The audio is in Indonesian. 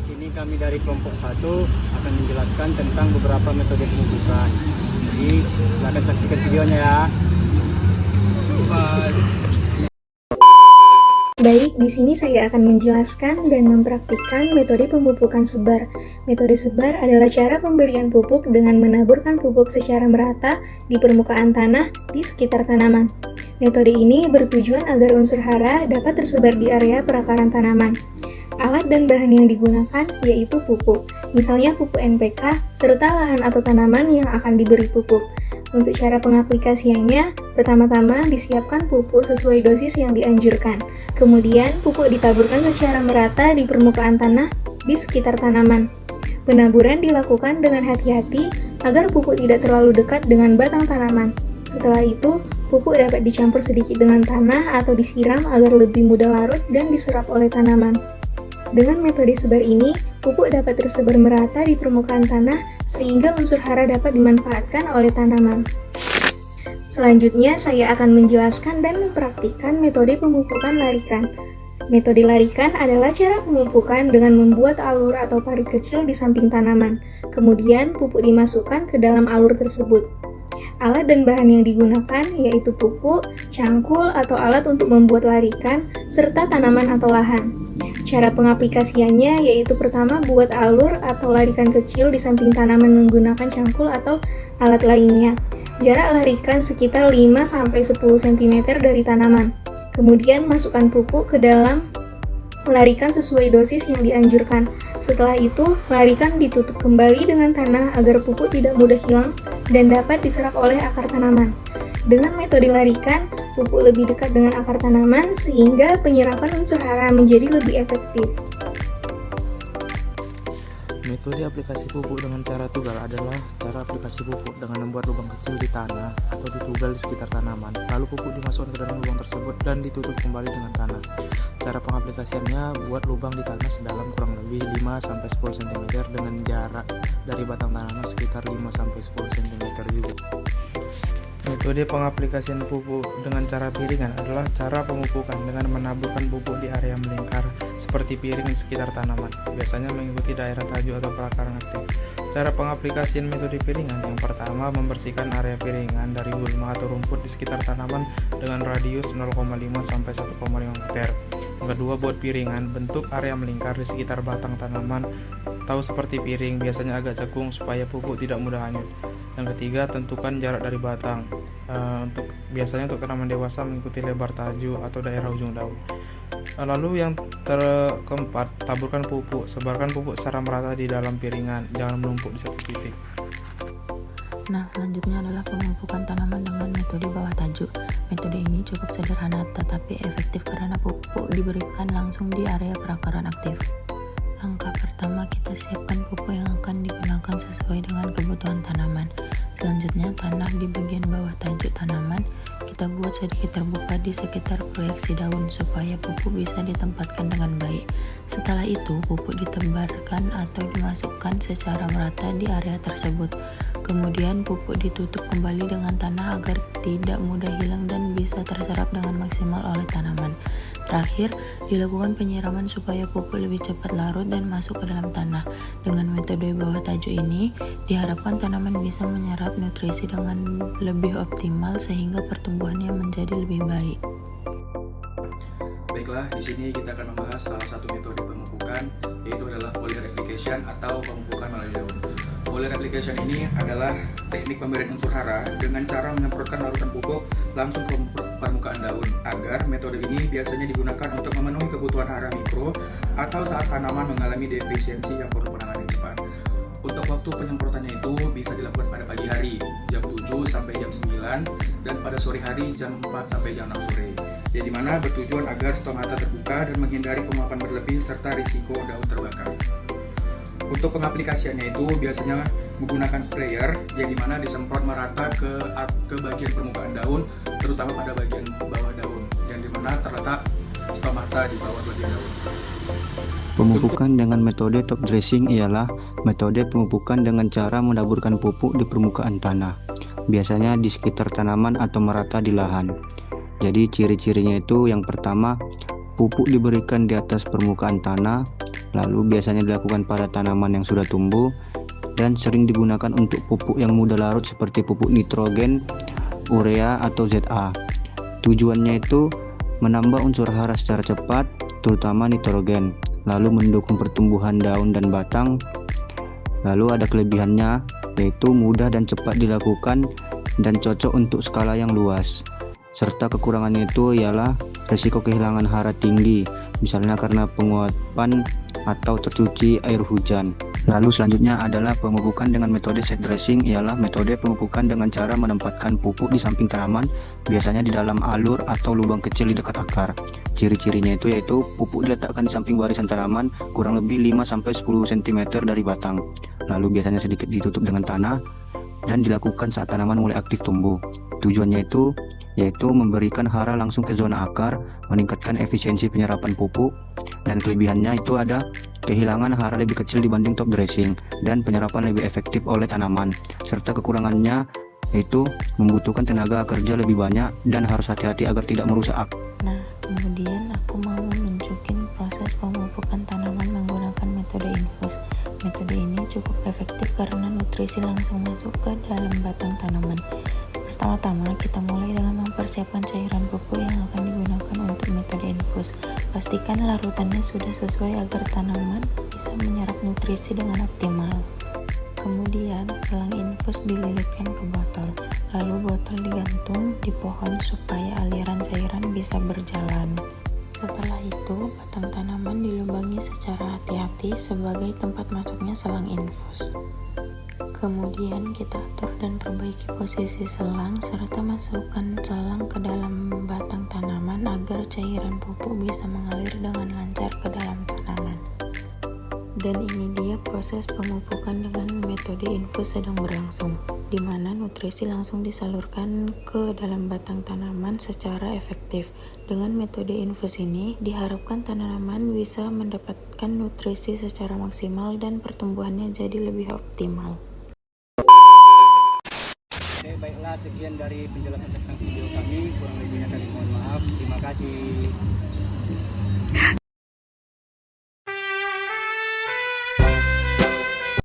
sini kami dari kelompok 1 akan menjelaskan tentang beberapa metode pemupukan. Jadi silakan saksikan videonya ya. Baik, di sini saya akan menjelaskan dan mempraktikkan metode pemupukan sebar. Metode sebar adalah cara pemberian pupuk dengan menaburkan pupuk secara merata di permukaan tanah di sekitar tanaman. Metode ini bertujuan agar unsur hara dapat tersebar di area perakaran tanaman. Alat dan bahan yang digunakan yaitu pupuk, misalnya pupuk NPK, serta lahan atau tanaman yang akan diberi pupuk. Untuk cara pengaplikasiannya, pertama-tama disiapkan pupuk sesuai dosis yang dianjurkan. Kemudian, pupuk ditaburkan secara merata di permukaan tanah di sekitar tanaman. Penaburan dilakukan dengan hati-hati agar pupuk tidak terlalu dekat dengan batang tanaman. Setelah itu, pupuk dapat dicampur sedikit dengan tanah atau disiram agar lebih mudah larut dan diserap oleh tanaman. Dengan metode sebar ini, pupuk dapat tersebar merata di permukaan tanah sehingga unsur hara dapat dimanfaatkan oleh tanaman. Selanjutnya, saya akan menjelaskan dan mempraktikkan metode pemupukan larikan. Metode larikan adalah cara pemupukan dengan membuat alur atau parit kecil di samping tanaman. Kemudian, pupuk dimasukkan ke dalam alur tersebut. Alat dan bahan yang digunakan yaitu pupuk, cangkul atau alat untuk membuat larikan, serta tanaman atau lahan. Cara pengaplikasiannya yaitu pertama buat alur atau larikan kecil di samping tanaman menggunakan cangkul atau alat lainnya. Jarak larikan sekitar 5-10 cm dari tanaman. Kemudian masukkan pupuk ke dalam larikan sesuai dosis yang dianjurkan. Setelah itu, larikan ditutup kembali dengan tanah agar pupuk tidak mudah hilang dan dapat diserap oleh akar tanaman. Dengan metode larikan, pupuk lebih dekat dengan akar tanaman sehingga penyerapan unsur hara menjadi lebih efektif. Metode aplikasi pupuk dengan cara tugal adalah cara aplikasi pupuk dengan membuat lubang kecil di tanah atau ditugal di sekitar tanaman. Lalu pupuk dimasukkan ke dalam lubang tersebut dan ditutup kembali dengan tanah. Cara pengaplikasiannya, buat lubang di tanah sedalam kurang lebih 5-10 cm dengan jarak dari batang tanaman sekitar 5-10 cm juga. Metode pengaplikasian pupuk dengan cara piringan adalah cara pemupukan dengan menaburkan pupuk di area melingkar seperti piring di sekitar tanaman, biasanya mengikuti daerah tajuk atau perakaran aktif. Cara pengaplikasian metode piringan, yang pertama membersihkan area piringan dari gulma atau rumput di sekitar tanaman dengan radius 0,5-1,5 meter. Yang kedua, buat piringan, bentuk area melingkar di sekitar batang tanaman, tahu seperti piring, biasanya agak cekung supaya pupuk tidak mudah hanyut. Yang ketiga, tentukan jarak dari batang. Biasanya untuk tanaman dewasa mengikuti lebar taju atau daerah ujung daun. Lalu yang keempat, taburkan pupuk. Sebarkan pupuk secara merata di dalam piringan, jangan menumpuk di satu titik. Nah, selanjutnya adalah pemupukan tanaman dengan metode bawah tajuk. Metode ini cukup sederhana tetapi efektif karena pupuk diberikan langsung di area perakaran aktif. Langkah pertama, kita siapkan pupuk yang akan digunakan sesuai dengan kebutuhan tanaman. Selanjutnya, tanah di bagian bawah tajuk tanaman kita buat sedikit terbuka di sekitar proyeksi daun supaya pupuk bisa ditempatkan dengan baik. Setelah itu, pupuk ditebarkan atau dimasukkan secara merata di area tersebut. Kemudian, pupuk ditutup kembali dengan tanah agar tidak mudah hilang dan bisa terserap dengan maksimal oleh tanaman. Terakhir, dilakukan penyiraman supaya pupuk lebih cepat larut dan masuk ke dalam tanah. Dengan metode bawah tajuk ini, diharapkan tanaman bisa menyerap nutrisi dengan lebih optimal sehingga pertumbuhannya menjadi lebih baik. Baiklah, di sini kita akan membahas salah satu metode pemupukan, yaitu adalah foliar application atau pemupukan melalui daun. Foliar application ini adalah teknik pemberian unsur hara dengan cara menyemprotkan larutan pupuk langsung ke permukaan daun, agar metode ini biasanya digunakan untuk memenuhi kebutuhan hara mikro atau saat tanaman mengalami defisiensi yang perlu penanganan cepat. Untuk waktu penyemprotannya itu bisa dilakukan pada pagi hari jam 7 sampai jam 9 dan pada sore hari jam 4 sampai jam 6 sore. Yang dimana bertujuan agar stomata terbuka dan menghindari penguapan berlebih serta risiko daun terbakar. Untuk pengaplikasiannya itu biasanya menggunakan sprayer yang dimana disemprot merata ke bagian permukaan daun, terutama pada bagian bawah daun, yang dimana terletak stomata di bawah bagian daun. Pemupukan dengan metode top dressing ialah metode pemupukan dengan cara menaburkan pupuk di permukaan tanah, biasanya di sekitar tanaman atau merata di lahan. Jadi ciri-cirinya itu yang pertama, pupuk diberikan di atas permukaan tanah, lalu biasanya dilakukan pada tanaman yang sudah tumbuh dan sering digunakan untuk pupuk yang mudah larut seperti pupuk nitrogen, urea atau ZA. Tujuannya itu menambah unsur hara secara cepat, terutama nitrogen, lalu mendukung pertumbuhan daun dan batang. Lalu ada kelebihannya, yaitu mudah dan cepat dilakukan dan cocok untuk skala yang luas. Serta kekurangannya itu ialah risiko kehilangan hara tinggi, misalnya karena penguapan atau tercuci air hujan. Lalu selanjutnya adalah pemupukan dengan metode set dressing, ialah metode pemupukan dengan cara menempatkan pupuk di samping tanaman, biasanya di dalam alur atau lubang kecil di dekat akar. Ciri-cirinya itu yaitu pupuk diletakkan di samping barisan tanaman kurang lebih 5-10 cm dari batang. Lalu biasanya sedikit ditutup dengan tanah dan dilakukan saat tanaman mulai aktif tumbuh. Tujuannya itu yaitu memberikan hara langsung ke zona akar, meningkatkan efisiensi penyerapan pupuk, dan kelebihannya itu ada kehilangan hara lebih kecil dibanding top dressing dan penyerapan lebih efektif oleh tanaman. Serta kekurangannya yaitu membutuhkan tenaga kerja lebih banyak dan harus hati-hati agar tidak merusak akar. Nah, kemudian aku mau nunjukin proses pemupukan tanaman menggunakan metode infus. Metode ini cukup efektif karena nutrisi langsung masuk ke dalam batang tanaman. Pertama-tama kita mulai dengan mempersiapkan cairan pupuk yang akan digunakan untuk metode infus. Pastikan larutannya sudah sesuai agar tanaman bisa menyerap nutrisi dengan optimal. Kemudian selang infus dililitkan ke botol, lalu botol digantung di pohon supaya aliran cairan bisa berjalan. Setelah itu, batang tanaman dilubangi secara hati-hati sebagai tempat masuknya selang infus. Kemudian kita atur dan perbaiki posisi selang serta masukkan selang ke dalam batang tanaman agar cairan pupuk bisa mengalir dengan lancar ke dalam tanaman. Dan ini dia proses pemupukan dengan metode infus sedang berlangsung, di mana nutrisi langsung disalurkan ke dalam batang tanaman secara efektif. Dengan metode infus ini, diharapkan tanaman bisa mendapatkan nutrisi secara maksimal dan pertumbuhannya jadi lebih optimal. Oke, baiklah, sekian dari penjelasan tentang video kami. Kurang lebihnya kami mohon maaf. Terima kasih.